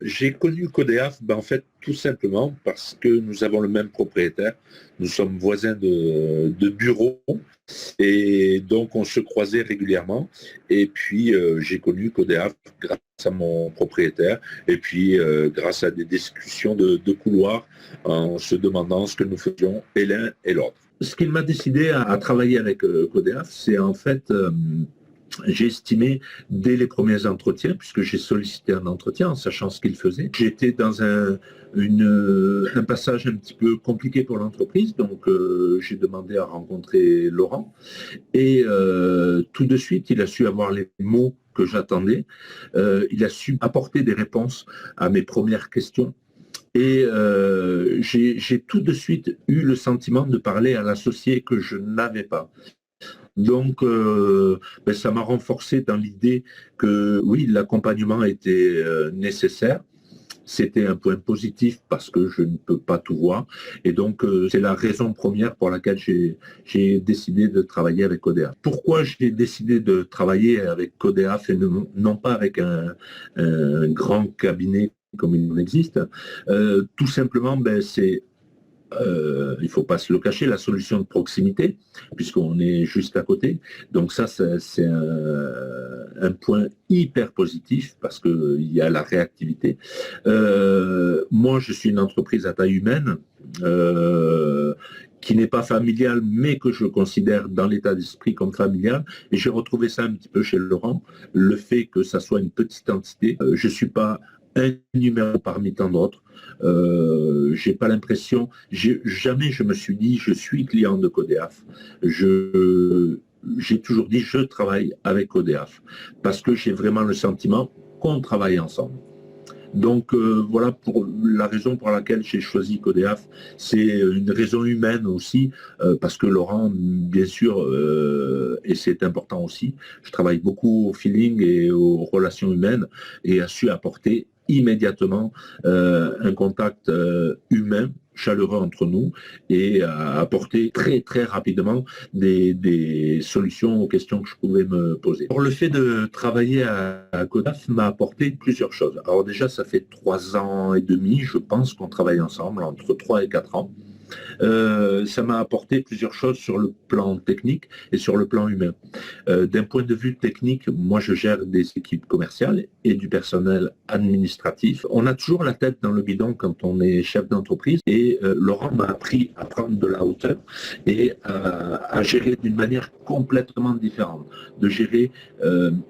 J'ai connu Codéaf, en fait, tout simplement parce que nous avons le même propriétaire. Nous sommes voisins de bureau et donc on se croisait régulièrement. Et puis j'ai connu Codéaf grâce à mon propriétaire et puis grâce à des discussions de couloir en se demandant ce que nous faisions et l'un et l'autre. Ce qui m'a décidé à travailler avec Codéaf, c'est en fait j'ai estimé dès les premiers entretiens, puisque j'ai sollicité un entretien en sachant ce qu'il faisait. J'étais dans un passage un petit peu compliqué pour l'entreprise, donc j'ai demandé à rencontrer Laurent. Et tout de suite, il a su avoir les mots que j'attendais. Il a su apporter des réponses à mes premières questions. Et j'ai tout de suite eu le sentiment de parler à l'associé que je n'avais pas. Donc, ça m'a renforcé dans l'idée que oui, l'accompagnement était nécessaire. C'était un point positif parce que je ne peux pas tout voir. Et donc, c'est la raison première pour laquelle j'ai décidé de travailler avec Codéaf. Pourquoi j'ai décidé de travailler avec Codéaf et non pas avec un grand cabinet comme il en existe? Tout simplement, c'est il ne faut pas se le cacher, la solution de proximité, puisqu'on est juste à côté. Donc ça, c'est un point hyper positif parce qu'il y a la réactivité. Moi, je suis une entreprise à taille humaine. Qui n'est pas familiale, mais que je considère dans l'état d'esprit comme familiale. Et j'ai retrouvé ça un petit peu chez Laurent, le fait que ça soit une petite entité. Je ne suis pas un numéro parmi tant d'autres. J'ai pas l'impression, jamais je me suis dit je suis client de Codéaf. J'ai toujours dit je travaille avec Codéaf parce que j'ai vraiment le sentiment qu'on travaille ensemble. Donc voilà pour la raison pour laquelle j'ai choisi Codéaf. C'est une raison humaine aussi, parce que Laurent, bien sûr, et c'est important aussi, je travaille beaucoup au feeling et aux relations humaines et a su apporter immédiatement un contact humain chaleureux entre nous et à apporter très très rapidement des solutions aux questions que je pouvais me poser. Pour le fait de travailler à Codaf m'a apporté plusieurs choses. Alors déjà, ça fait 3 ans et demi, je pense qu'on travaille ensemble, entre 3 et 4 ans. Ça m'a apporté plusieurs choses sur le plan technique et sur le plan humain. D'un point de vue technique, moi je gère des équipes commerciales et du personnel administratif. On a toujours la tête dans le guidon quand on est chef d'entreprise et Laurent m'a appris à prendre de la hauteur et à gérer d'une manière complètement différente. De gérer,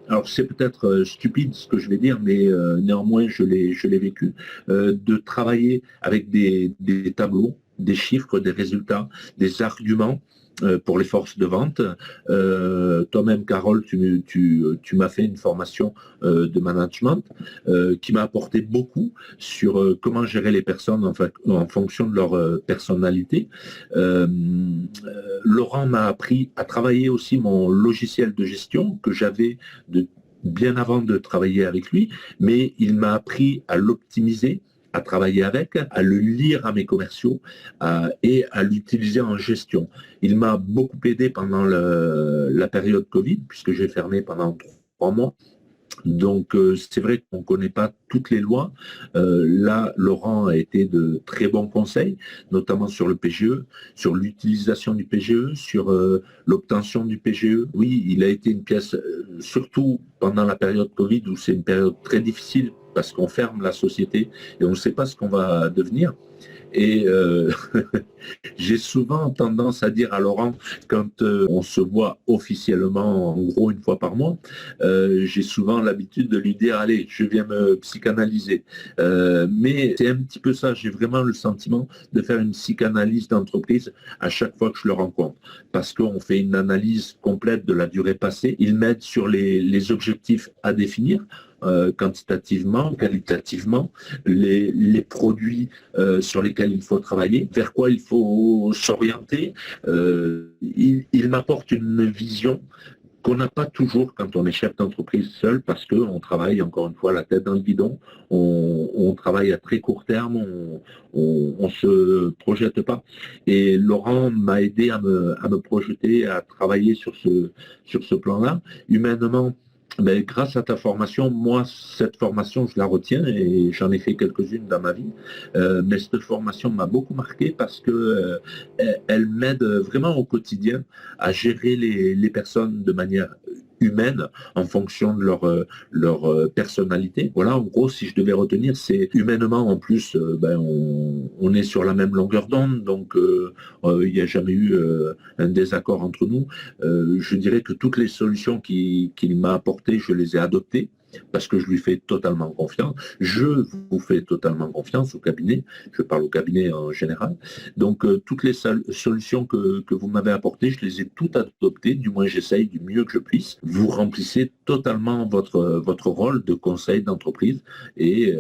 alors c'est peut-être stupide ce que je vais dire, mais néanmoins je l'ai vécu, de travailler avec des tableaux, des chiffres, des résultats, des arguments pour les forces de vente. Toi-même, Carole, tu m'as fait une formation de management qui m'a apporté beaucoup sur comment gérer les personnes en fonction de leur personnalité. Laurent m'a appris à travailler aussi mon logiciel de gestion que j'avais bien avant de travailler avec lui, mais il m'a appris à l'optimiser, à travailler avec, à le lire à mes commerciaux et à l'utiliser en gestion. Il m'a beaucoup aidé pendant la période Covid, puisque j'ai fermé pendant 3 mois. Donc c'est vrai qu'on ne connaît pas toutes les lois. Là, Laurent a été de très bons conseils, notamment sur le PGE, sur l'utilisation du PGE, sur l'obtention du PGE. Oui, il a été une pièce, surtout pendant la période Covid, où c'est une période très difficile parce qu'on ferme la société et on ne sait pas ce qu'on va devenir. Et j'ai souvent tendance à dire à Laurent, quand on se voit officiellement, en gros une fois par mois, j'ai souvent l'habitude de lui dire, allez, je viens me psychanalyser. Mais c'est un petit peu ça, j'ai vraiment le sentiment de faire une psychanalyse d'entreprise à chaque fois que je le rencontre. Parce qu'on fait une analyse complète de la durée passée. Il m'aide sur les objectifs à définir. Quantitativement, qualitativement, les produits sur lesquels il faut travailler, vers quoi il faut s'orienter. Il m'apporte une vision qu'on n'a pas toujours quand on est chef d'entreprise seul, parce qu'on travaille, encore une fois, la tête dans le guidon, on travaille à très court terme, on se projette pas. Et Laurent m'a aidé à me projeter, à travailler sur ce plan-là. Humainement, Ben, grâce à ta formation, moi, cette formation, je la retiens et j'en ai fait quelques-unes dans ma vie. Mais cette formation m'a beaucoup marqué parce que elle m'aide vraiment au quotidien à gérer les personnes de manière humaine en fonction de leur personnalité. Voilà, en gros, si je devais retenir, c'est humainement, en plus, ben, on est sur la même longueur d'onde, donc il n'y a jamais eu un désaccord entre nous. Je dirais que toutes les solutions qu'il m'a apportées, je les ai adoptées parce que je lui fais totalement confiance. Je vous fais totalement confiance au cabinet. Je parle au cabinet en général. Donc, toutes les solutions que vous m'avez apportées, je les ai toutes adoptées. Du moins, j'essaye du mieux que je puisse. Vous remplissez totalement votre rôle de conseil d'entreprise et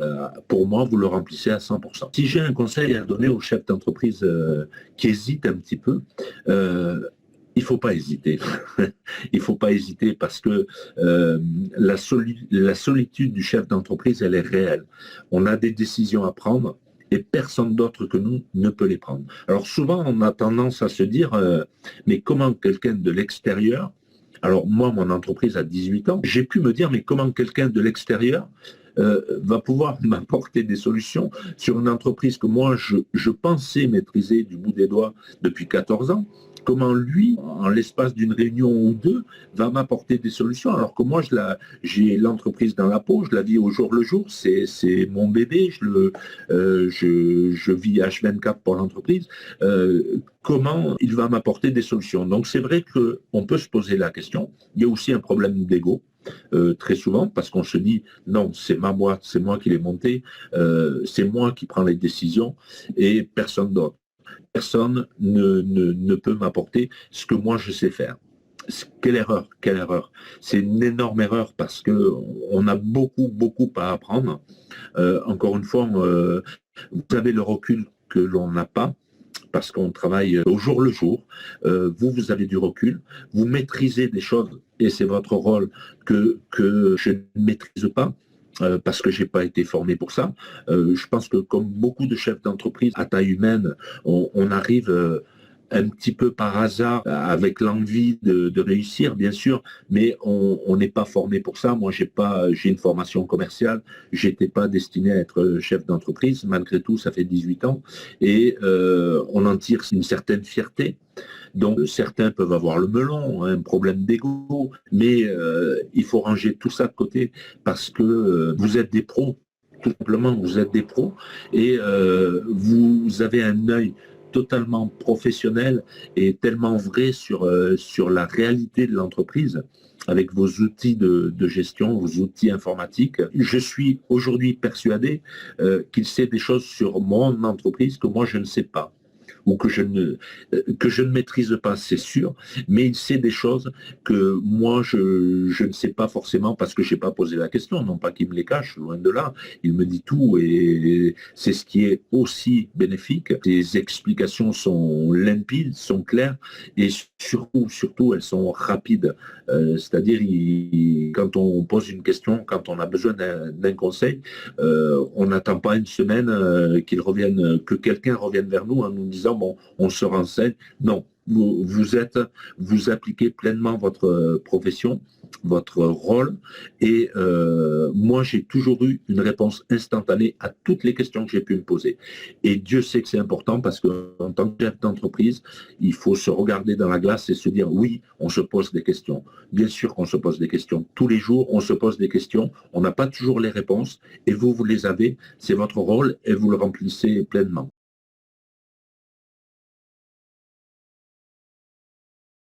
pour moi, vous le remplissez à 100%. Si j'ai un conseil à donner aux chefs d'entreprise qui hésitent un petit peu, il ne faut pas hésiter. Il ne faut pas hésiter parce que la solitude du chef d'entreprise, elle est réelle. On a des décisions à prendre et personne d'autre que nous ne peut les prendre. Alors souvent, on a tendance à se dire, mais comment quelqu'un de l'extérieur, alors moi, mon entreprise a 18 ans, j'ai pu me dire, mais comment quelqu'un de l'extérieur va pouvoir m'apporter des solutions sur une entreprise que moi, je pensais maîtriser du bout des doigts depuis 14 ans. Comment lui, en l'espace d'une réunion ou deux, va m'apporter des solutions, alors que moi, j'ai l'entreprise dans la peau, je la vis au jour le jour, c'est mon bébé, je vis H24 pour l'entreprise. Comment il va m'apporter des solutions? Donc c'est vrai qu'on peut se poser la question. Il y a aussi un problème d'ego. Très souvent, parce qu'on se dit non, c'est ma boîte, c'est moi qui l'ai montée, c'est moi qui prends les décisions et personne d'autre. Personne ne peut m'apporter ce que moi je sais faire. Quelle erreur, quelle erreur. C'est une énorme erreur parce qu'on a beaucoup, beaucoup à apprendre. Encore une fois, vous avez le recul que l'on n'a pas parce qu'on travaille au jour le jour. Vous avez du recul, vous maîtrisez des choses et c'est votre rôle que je ne maîtrise pas. Parce que je n'ai pas été formé pour ça. Je pense que comme beaucoup de chefs d'entreprise à taille humaine, on arrive un petit peu par hasard, avec l'envie de réussir, bien sûr, mais on n'est pas formé pour ça. Moi, j'ai une formation commerciale, j'étais pas destiné à être chef d'entreprise. Malgré tout, ça fait 18 ans et on en tire une certaine fierté. Donc certains peuvent avoir le melon, un problème d'ego, mais il faut ranger tout ça de côté parce que vous êtes des pros. Tout simplement, vous êtes des pros et vous avez un œil totalement professionnel et tellement vrai sur la réalité de l'entreprise avec vos outils de gestion, vos outils informatiques. Je suis aujourd'hui persuadé qu'il sait des choses sur mon entreprise que moi je ne sais pas ou que je ne maîtrise pas, c'est sûr, mais il sait des choses que moi, je ne sais pas forcément parce que je n'ai pas posé la question, non pas qu'il me les cache, loin de là, il me dit tout et c'est ce qui est aussi bénéfique. Ses explications sont limpides, sont claires et surtout elles sont rapides. C'est-à-dire, quand on pose une question, quand on a besoin d'un conseil, on n'attend pas une semaine que quelqu'un revienne vers nous en nous disant bon, on se renseigne. Non, vous appliquez pleinement votre profession, votre rôle, et moi j'ai toujours eu une réponse instantanée à toutes les questions que j'ai pu me poser. Et Dieu sait que c'est important parce qu'en tant que chef d'entreprise, il faut se regarder dans la glace et se dire oui, on se pose des questions. Bien sûr qu'on se pose des questions. Tous les jours, on se pose des questions. On n'a pas toujours les réponses et vous les avez. C'est votre rôle et vous le remplissez pleinement.